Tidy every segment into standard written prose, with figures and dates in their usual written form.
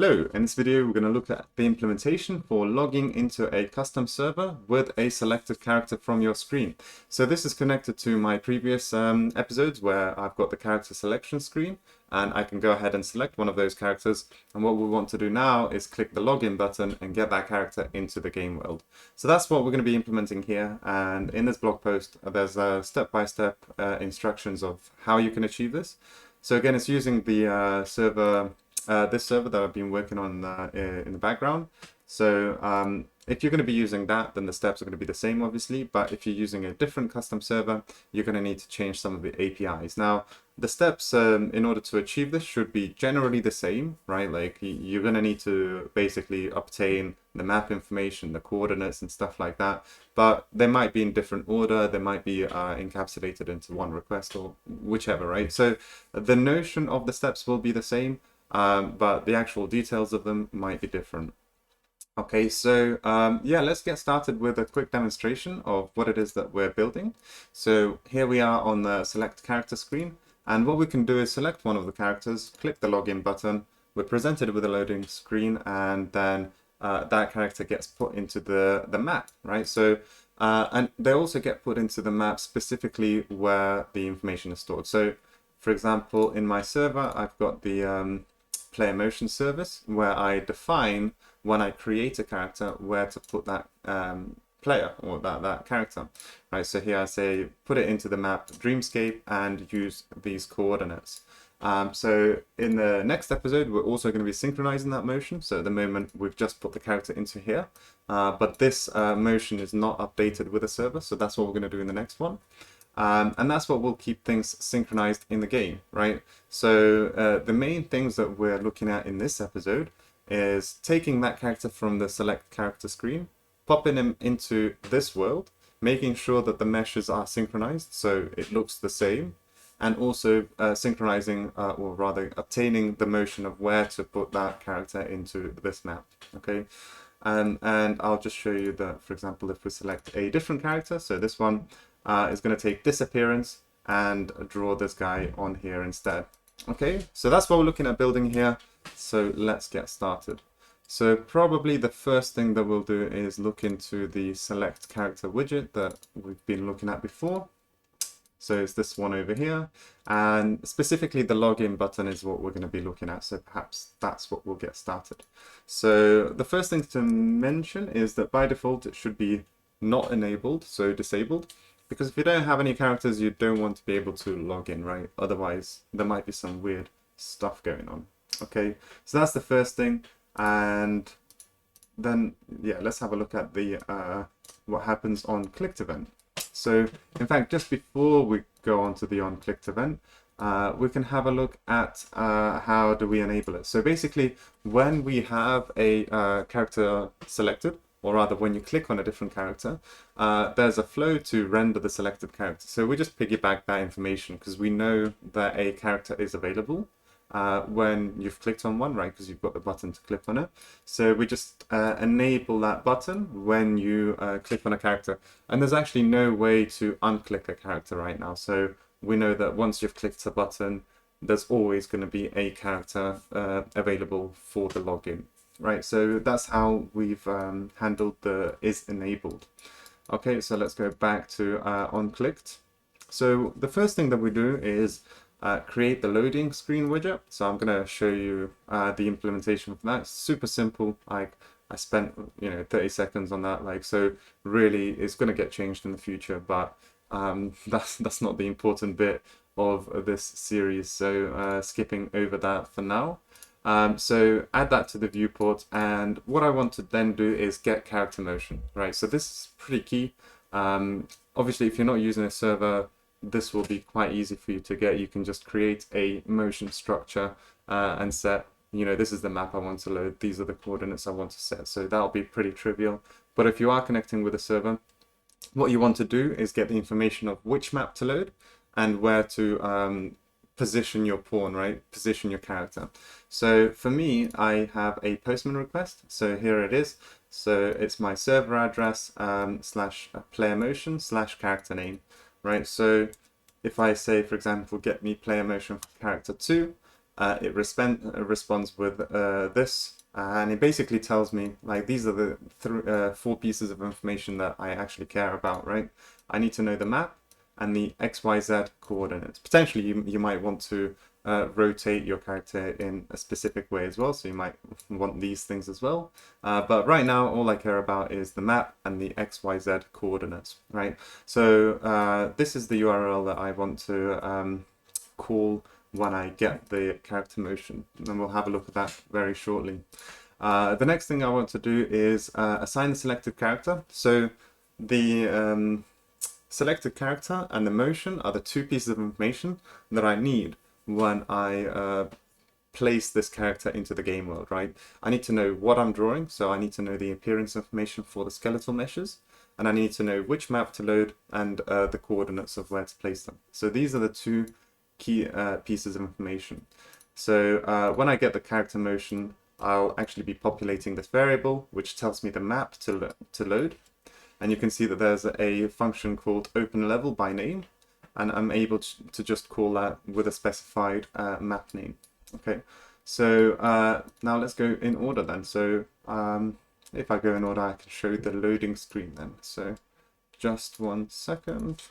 Hello, in this video we're going to look at the implementation for logging into a custom server with a selected character from your screen. So this is connected to my previous episodes where I've got the character selection screen and I can go ahead and select one of those characters, and what we want to do now is click the login button and get that character into the game world. So that's what we're going to be implementing here, and in this blog post there's step-by-step instructions of how you can achieve this. So again, it's using the this server that I've been working on in the background. So if you're going to be using that, then the steps are going to be the same, obviously. But if you're using a different custom server, you're going to need to change some of the APIs. Now, the steps in order to achieve this should be generally the same, right? Like you're going to need to basically obtain the map information, the coordinates and stuff like that. But they might be in different order. They might be encapsulated into one request or whichever, right? So the notion of the steps will be the same. But the actual details of them might be different. Okay, so yeah, let's get started with a quick demonstration of what it is that we're building. So here we are on the select character screen, and what we can do is select one of the characters, click the login button, we're presented with a loading screen, and then that character gets put into the map, right? So and they also get put into the map specifically where the information is stored. So for example, in my server, I've got the player motion service where I define when I create a character where to put that player or that character, right? So here I say put it into the map Dreamscape and use these coordinates. So in the next episode, we're also going to be synchronizing that motion. So at the moment, we've just put the character into here, but this motion is not updated with the server. So that's what we're going to do in the next one. And that's what will keep things synchronized in the game, right? So the main things that we're looking at in this episode is taking that character from the select character screen, popping him into this world, making sure that the meshes are synchronized so it looks the same, and also synchronizing, or rather obtaining the motion of where to put that character into this map, okay? And I'll just show you that, for example, if we select a different character, so this one, is going to take this appearance and draw this guy on here instead. Okay, so that's what we're looking at building here. So let's get started. So probably the first thing that we'll do is look into the select character widget that we've been looking at before. So it's this one over here, and specifically the login button is what we're going to be looking at. So perhaps that's what we'll get started. So the first thing to mention is that by default it should be not enabled, so disabled. Because if you don't have any characters, you don't want to be able to log in, right? Otherwise, there might be some weird stuff going on. Okay, so that's the first thing. And then, yeah, let's have a look at the what happens on clicked event. So, in fact, just before we go on to the on clicked event, we can have a look at how do we enable it. So basically, when we have a character selected, or rather when you click on a different character, there's a flow to render the selected character. So we just piggyback that information because we know that a character is available when you've clicked on one, right? Because you've got the button to click on it. So we just enable that button when you click on a character. And there's actually no way to unclick a character right now. So we know that once you've clicked a button, there's always going to be a character available for the login. Right, so that's how we've handled the is enabled. Okay, so let's go back to on clicked. So the first thing that we do is create the loading screen widget. So I'm going to show you the implementation of that. It's super simple. I spent 30 seconds on that. Like, so really, it's going to get changed in the future, but that's not the important bit of this series. So skipping over that for now. So add that to the viewport, and what I want to then do is get character motion, right? So this is pretty key. Obviously, if you're not using a server, this will be quite easy for you to get. You can just create a motion structure and set, this is the map I want to load. These are the coordinates I want to set. So that'll be pretty trivial. But if you are connecting with a server, what you want to do is get the information of which map to load and where to position your pawn, right? Position your character. So for me, I have a postman request. So here it is. So it's my server address slash player motion slash character name, right? So if I say, for example, get me player motion for character 2, it responds with this, and it basically tells me, like, these are the 4 pieces of information that I actually care about, right? I need to know the map and the XYZ coordinates. Potentially, you might want to rotate your character in a specific way as well, so you might want these things as well. But right now, all I care about is the map and the XYZ coordinates, right? So this is the URL that I want to call when I get the character motion, and we'll have a look at that very shortly. The next thing I want to do is assign the selected character. So the selected character and the motion are the 2 pieces of information that I need when I place this character into the game world, right? I need to know what I'm drawing, so I need to know the appearance information for the skeletal meshes, and I need to know which map to load and the coordinates of where to place them. So these are the 2 key pieces of information. So when I get the character motion, I'll actually be populating this variable, which tells me the map to load. And you can see that there's a function called open level by name, and I'm able to just call that with a specified map name. Okay, so now let's go in order then. So if I go in order, I can show the loading screen then. So just 1 second.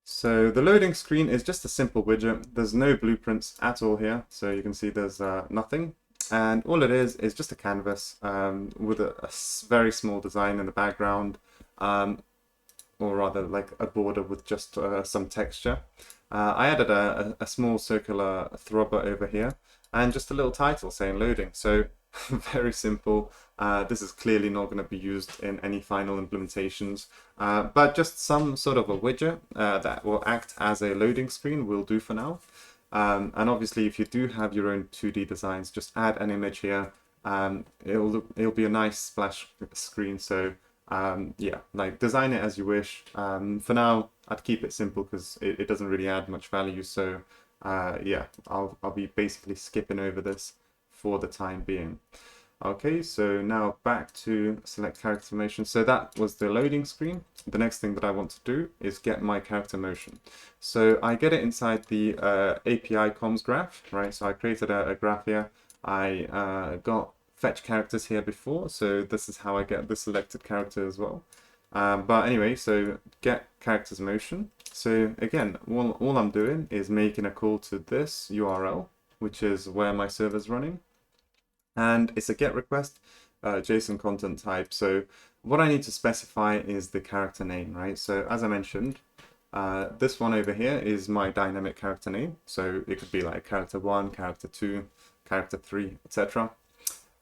So the loading screen is just a simple widget. There's no blueprints at all here. So you can see there's nothing. And all it is just a canvas with a very small design in the background, or rather like a border with just some texture. I added a small circular throbber over here and just a little title saying loading. So very simple. This is clearly not going to be used in any final implementations, but just some sort of a widget that will act as a loading screen will do for now. And obviously, if you do have your own 2D designs, just add an image here. It'll be a nice splash screen. So yeah, like design it as you wish. For now, I'd keep it simple because it doesn't really add much value. So yeah, I'll be basically skipping over this for the time being. Okay, so now back to select character motion. So that was the loading screen. The next thing that I want to do is get my character motion. So I get it inside the API comms graph, right? So I created a graph here. I got fetch characters here before, so this is how I get the selected character as well. But anyway, so get characters motion. So again, all I'm doing is making a call to this URL, which is where my server's running. And it's a GET request, JSON content type. So what I need to specify is the character name, right? So as I mentioned, this one over here is my dynamic character name. So it could be like character 1, character 2, character 3, etc.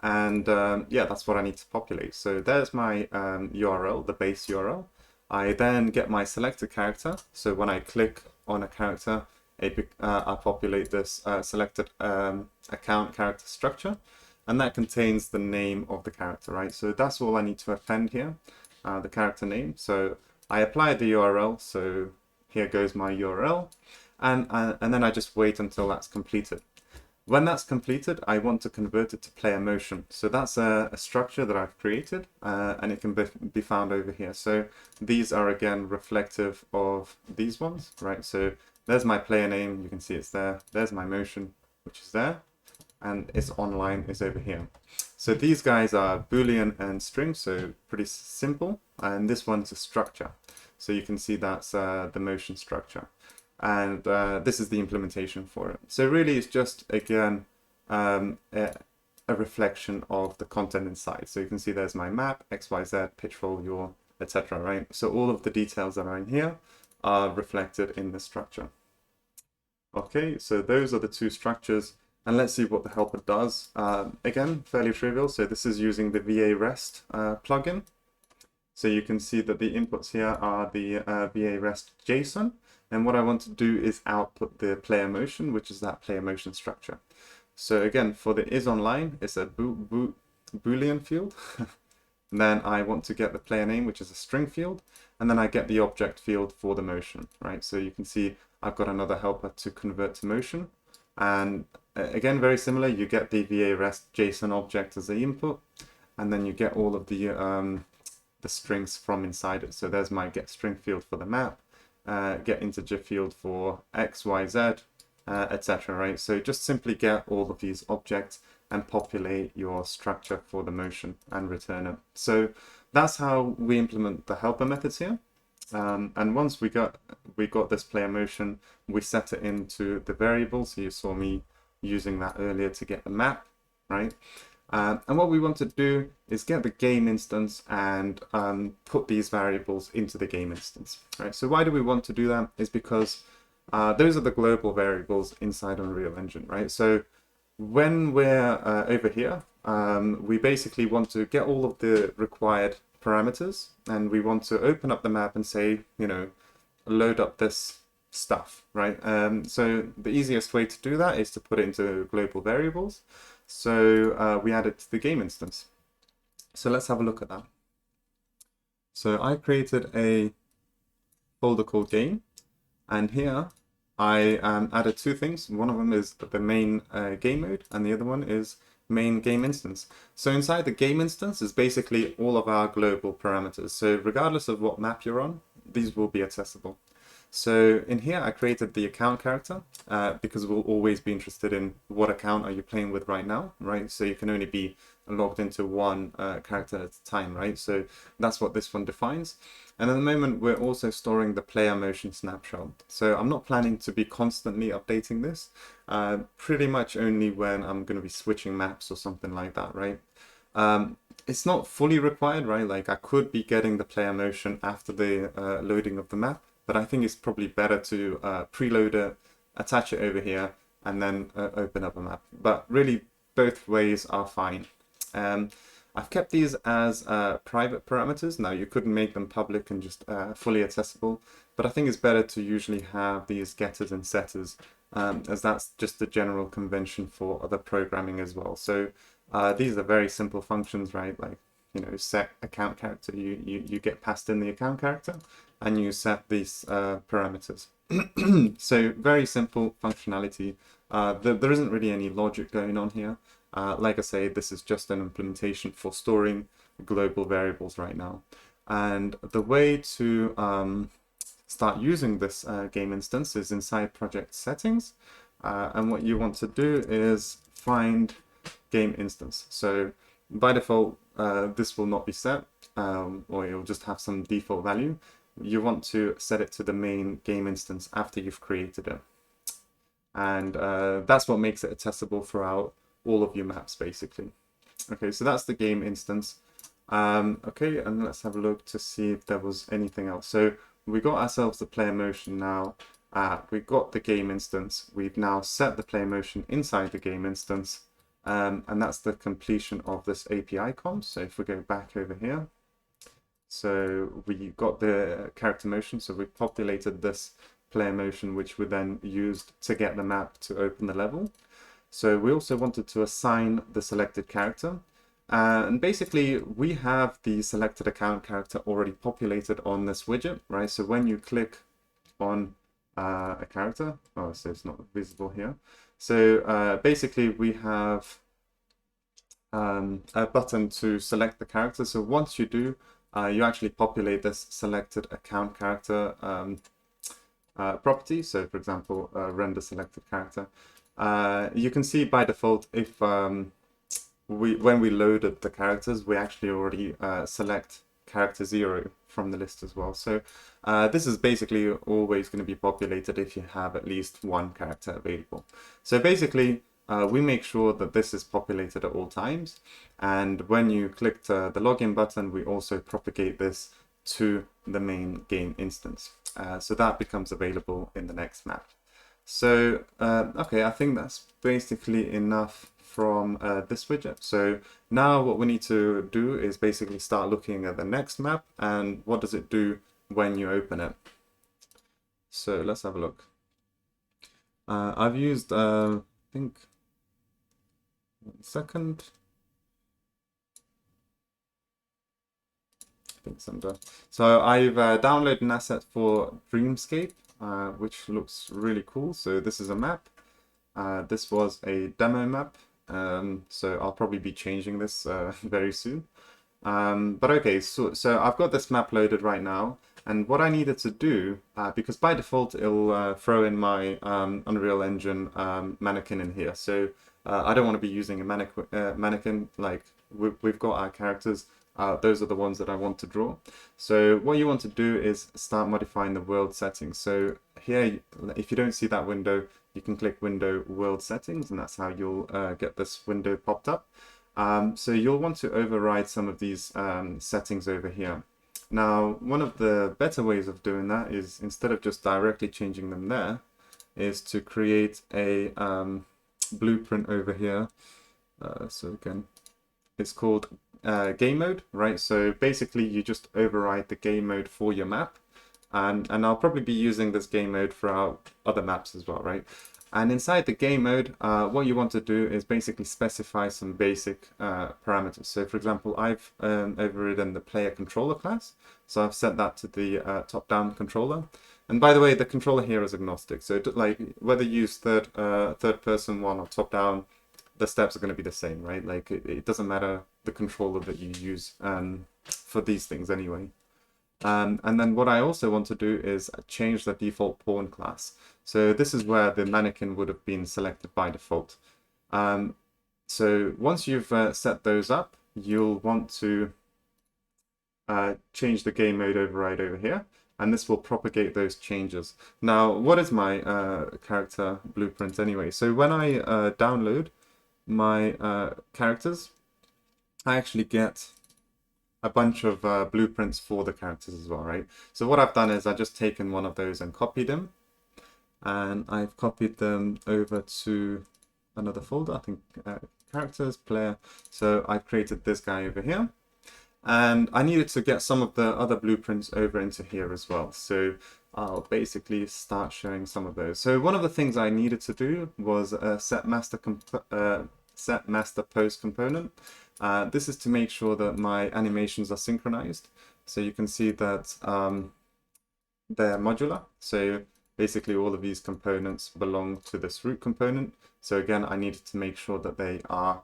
And yeah, that's what I need to populate. So there's my URL, the base URL. I then get my selected character. So when I click on a character, I populate this selected account character structure. And that contains the name of the character, right? So that's all I need to append here, the character name. So I apply the URL, so here goes my URL, and then I just wait until that's completed. When that's completed, I want to convert it to player motion. So that's a structure that I've created, and it can be found over here. So these are again reflective of these ones, right? So there's my player name, you can see it's there. There's my motion, which is there. And its online is over here. So these guys are Boolean and string, so pretty simple. And this one's a structure. So you can see that's the motion structure. And this is the implementation for it. So really it's just, again, a reflection of the content inside. So you can see there's my map, XYZ, pitch roll, yaw, etc. right? So all of the details that are in here are reflected in the structure. Okay, so those are the 2 structures. And let's see what the helper does. Again, fairly trivial. So this is using the VA REST plugin. So you can see that the inputs here are the VA REST JSON. And what I want to do is output the player motion, which is that player motion structure. So again, for the isOnline, it's a Boolean field. Then I want to get the player name, which is a string field. And then I get the object field for the motion, right? So you can see I've got another helper to convert to motion. And again, very similar, you get the VA REST JSON object as the input, and then you get all of the strings from inside it. So there's my get string field for the map, get integer field for X, Y, Z, etc. Right? So just simply get all of these objects and populate your structure for the motion and return it. So that's how we implement the helper methods here. And once we got this player motion, we set it into the variable. So you saw me using that earlier to get the map, right? And what we want to do is get the game instance and put these variables into the game instance, right? So why do we want to do that? Is because those are the global variables inside Unreal Engine, right? So when we're over here, we basically want to get all of the required parameters, and we want to open up the map and say, you know, load up this stuff, right? So the easiest way to do that is to put it into global variables. So we add it to the game instance. So let's have a look at that. So I created a folder called game, and here I added two things. One of them is the main game mode, and the other one is main game instance. So inside the game instance is basically all of our global parameters. So regardless of what map you're on, these will be accessible. So in here, I created the account character because we'll always be interested in what account are you playing with right now, right? So you can only be logged into one character at a time, right? So that's what this one defines. And at the moment, we're also storing the player motion snapshot. So I'm not planning to be constantly updating this, pretty much only when I'm going to be switching maps or something like that, right? It's not fully required, right? Like I could be getting the player motion after the loading of the map, but I think it's probably better to preload it, attach it over here, and then open up a map. But really, both ways are fine. I've kept these as private parameters. Now, you couldn't make them public and just fully accessible, but I think it's better to usually have these getters and setters, as that's just the general convention for other programming as well. So these are very simple functions, right? Like, you know, set account character, you get passed in the account character, and you set these parameters. So very simple functionality. There isn't really any logic going on here. Like I say, this is just an implementation for storing global variables right now. And the way to start using this game instance is inside project settings. And what you want to do is find game instance. So by default, this will not be set, or you'll just have some default value. You want to set it to the main game instance after you've created it. And that's what makes it accessible throughout all of your maps, basically. Okay, so that's the game instance. Okay, and let's have a look to see if there was anything else. So we got ourselves the player motion now. We got the game instance. We've now set the player motion inside the game instance. And that's the completion of this API comp. So if we go back over here, so we got the character motion. So we populated this player motion, which we then used to get the map to open the level. So we also wanted to assign the selected character. And basically, we have the selected account character already populated on this widget, right? So when you click on a character, oh, so it's not visible here. So basically, we have a button to select the character. So once you do, you actually populate this selected account character property. So for example, render selected character. You can see by default if when we loaded the characters, we actually already select character 0 from the list as well. So this is basically always going to be populated if you have at least one character available. So basically, we make sure that this is populated at all times. And when you click the login button, we also propagate this to the main game instance. So that becomes available in the next map. So, okay, I think that's basically enough from this widget. So now what we need to do is basically start looking at the next map and what does it do when you open it. So let's have a look. I've used, I think, 1 second. I think it's under. So I've downloaded an asset for Dreamscape, which looks really cool. So this is a map. This was a demo map. So I'll probably be changing this very soon. But okay, so I've got this map loaded right now. And what I needed to do, because by default it'll throw in my Unreal Engine mannequin in here. So I don't want to be using a mannequin like we've got our characters. Those are the ones that I want to draw. So what you want to do is start modifying the world settings. So here, if you don't see that window, you can click Window World Settings, and that's how you'll get this window popped up. So you'll want to override some of these settings over here. Now, one of the better ways of doing that is, instead of just directly changing them there, is to create a blueprint over here. So again, it's called game mode, right? So basically you just override the game mode for your map. And I'll probably be using this game mode for our other maps as well, right? And inside the game mode, what you want to do is basically specify some basic parameters. So for example, I've overridden the player controller class. So I've set that to the top-down controller. And by the way, the controller here is agnostic. So like whether you use third person one or top-down, the steps are going to be the same, right? Like it doesn't matter the controller that you use for these things anyway. And then what I also want to do is change the default pawn class. So this is where the mannequin would have been selected by default. So once you've set those up, you'll want to change the game mode override over here, and this will propagate those changes. Now, what is my character blueprint anyway? So when I download my characters, I actually get a bunch of blueprints for the characters as well, right? So what I've done is I've just taken one of those and copied them, and I've copied them over to another folder, I think characters, player. So I've created this guy over here, and I needed to get some of the other blueprints over into here as well. So I'll basically start showing some of those. So one of the things I needed to do was set master pose component. This is to make sure that my animations are synchronized. So you can see that they're modular. So basically all of these components belong to this root component. So again, I needed to make sure that they are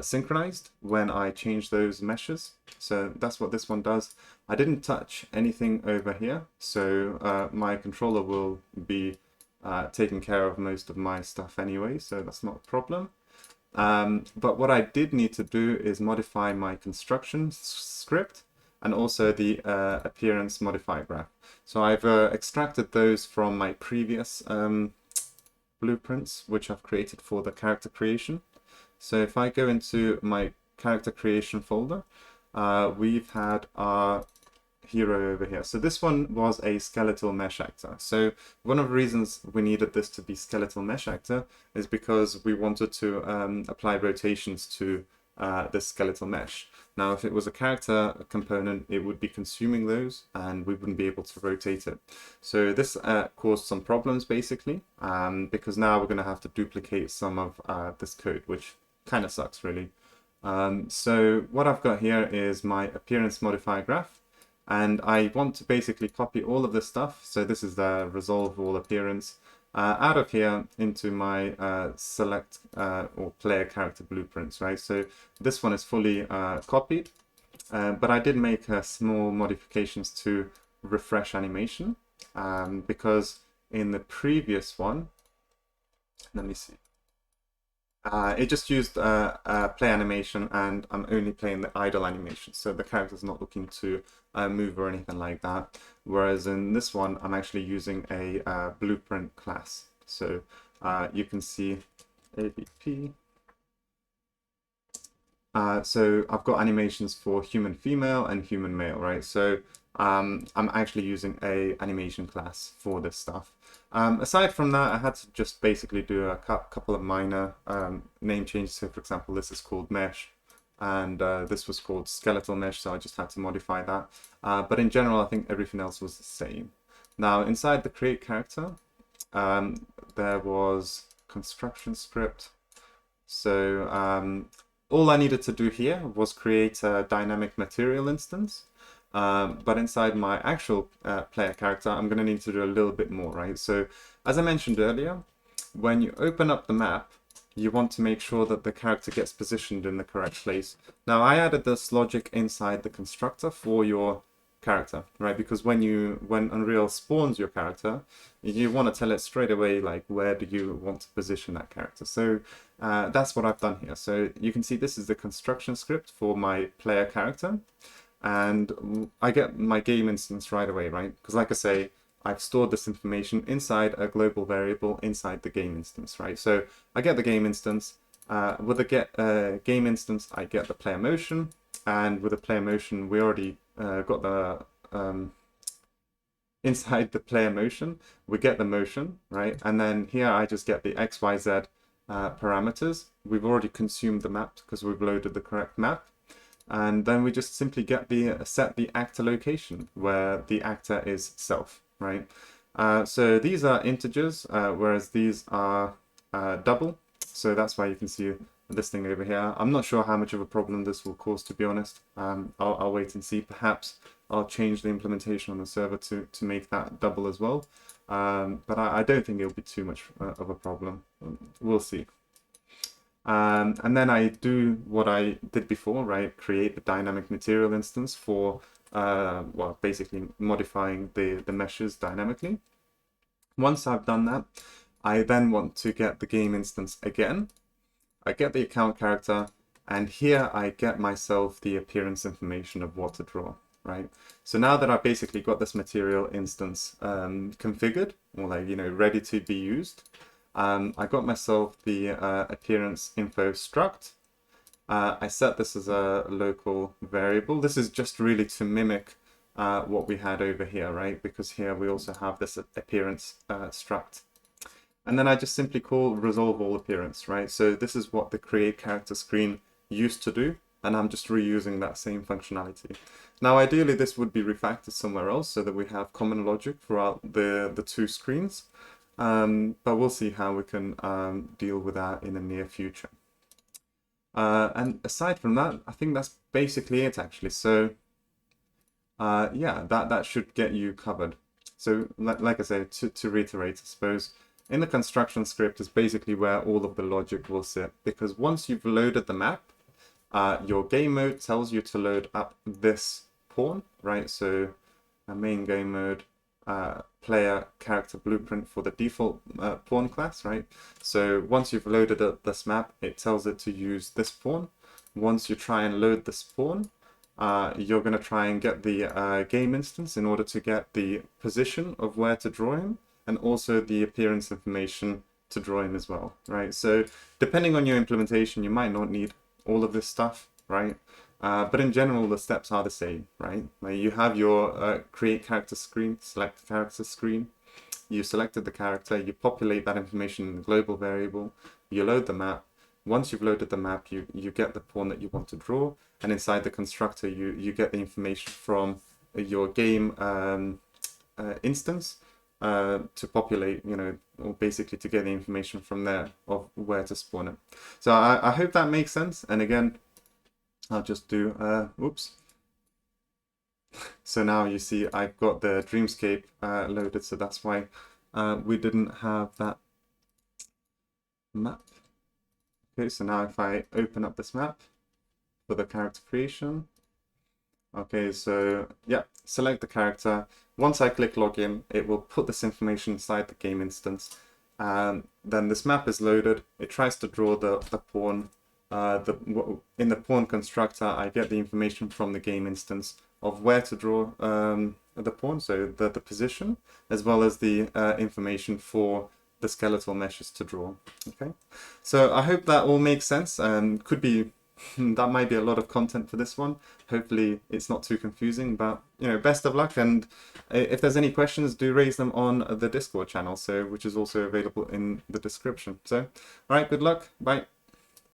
synchronized when I change those meshes. So that's what this one does. I didn't touch anything over here. So my controller will be taking care of most of my stuff anyway. So that's not a problem. But what I did need to do is modify my construction script and also the appearance modifier graph. So I've extracted those from my previous blueprints, which I've created for the character creation. So if I go into my character creation folder, we've had our hero over here. So this one was a skeletal mesh actor. So one of the reasons we needed this to be skeletal mesh actor is because we wanted to apply rotations to this skeletal mesh. Now, if it was a character component, it would be consuming those and we wouldn't be able to rotate it. So this caused some problems basically, because now we're going to have to duplicate some of this code, which kind of sucks really. So what I've got here is my appearance modifier graph. And I want to basically copy all of this stuff. So this is the resolve all appearance out of here into my select or player character blueprints, right? So this one is fully copied, but I did make small modifications to refresh animation because in the previous one, let me see. It just used play animation, and I'm only playing the idle animation, so the character's not looking to move or anything like that. Whereas in this one, I'm actually using a blueprint class. So you can see ABP. So I've got animations for human female and human male, right? So I'm actually using a animation class for this stuff. Aside from that, I had to just basically do a couple of minor name changes. So for example, this is called mesh, and this was called skeletal mesh, so I just had to modify that. But in general, I think everything else was the same. Now, inside the create character, there was construction script. So all I needed to do here was create a dynamic material instance. But inside my actual player character, I'm going to need to do a little bit more, right? So as I mentioned earlier, when you open up the map, you want to make sure that the character gets positioned in the correct place. Now, I added this logic inside the constructor for your character, right? Because when Unreal spawns your character, you want to tell it straight away, like, where do you want to position that character. So that's what I've done here. So you can see this is the construction script for my player character, and I get my game instance right away, right? Because like I say, I've stored this information inside a global variable inside the game instance, right? So I get the game instance. With the game instance, I get the player motion, and with the player motion, we already got the inside the player motion, we get the motion, right? And then here I just get the X, Y, Z parameters. We've already consumed the map because we've loaded the correct map. And then we just simply get the set the actor location where the actor is self, right? So these are integers, whereas these are double. So that's why you can see this thing over here. I'm not sure how much of a problem this will cause, to be honest. I'll wait and see. Perhaps I'll change the implementation on the server to make that double as well. But I don't think it'll be too much of a problem. We'll see. And then I do what I did before, right? Create the dynamic material instance for, well, basically modifying the meshes dynamically. Once I've done that, I then want to get the game instance again. I get the account character, and here I get myself the appearance information of what to draw, right? So now that I've basically got this material instance configured, or like, you know, ready to be used, I got myself the appearance info struct. I set this as a local variable. This is just really to mimic what we had over here, right? Because here we also have this appearance struct. And then I just simply call resolve all appearance, right? So this is what the create character screen used to do, and I'm just reusing that same functionality. Now, ideally, this would be refactored somewhere else so that we have common logic throughout the two screens. But we'll see how we can deal with that in the near future. And aside from that, I think that's basically it, actually. So yeah, that should get you covered. So like I said, to reiterate, I suppose, in the construction script is basically where all of the logic will sit, because once you've loaded the map, your game mode tells you to load up this pawn, right? So a main game mode, player character blueprint for the default pawn class, right? So once you've loaded up this map, it tells it to use this pawn. Once you try and load this pawn, you're going to try and get the game instance in order to get the position of where to draw him, and also the appearance information to draw him as well, right? So depending on your implementation, you might not need all of this stuff, right? But in general, the steps are the same, right? Like you have your create character screen, select character screen. You selected the character, you populate that information in the global variable, you load the map. Once you've loaded the map, you get the pawn that you want to draw, and inside the constructor, you get the information from your game instance to populate, you know, or basically to get the information from there of where to spawn it. So I hope that makes sense. And again, I'll just do, oops. So now you see I've got the Dreamscape loaded, so that's why we didn't have that map. Okay, so now if I open up this map for the character creation, okay, so yeah, select the character. Once I click login, it will put this information inside the game instance. And then this map is loaded. It tries to draw the pawn. In the pawn constructor, I get the information from the game instance of where to draw the pawn, so the position, as well as the information for the skeletal meshes to draw. Okay, so I hope that all makes sense. Could be that might be a lot of content for this one. Hopefully it's not too confusing, but you know, best of luck. And if there's any questions, do raise them on the Discord channel, so which is also available in the description. So, all right, good luck. Bye.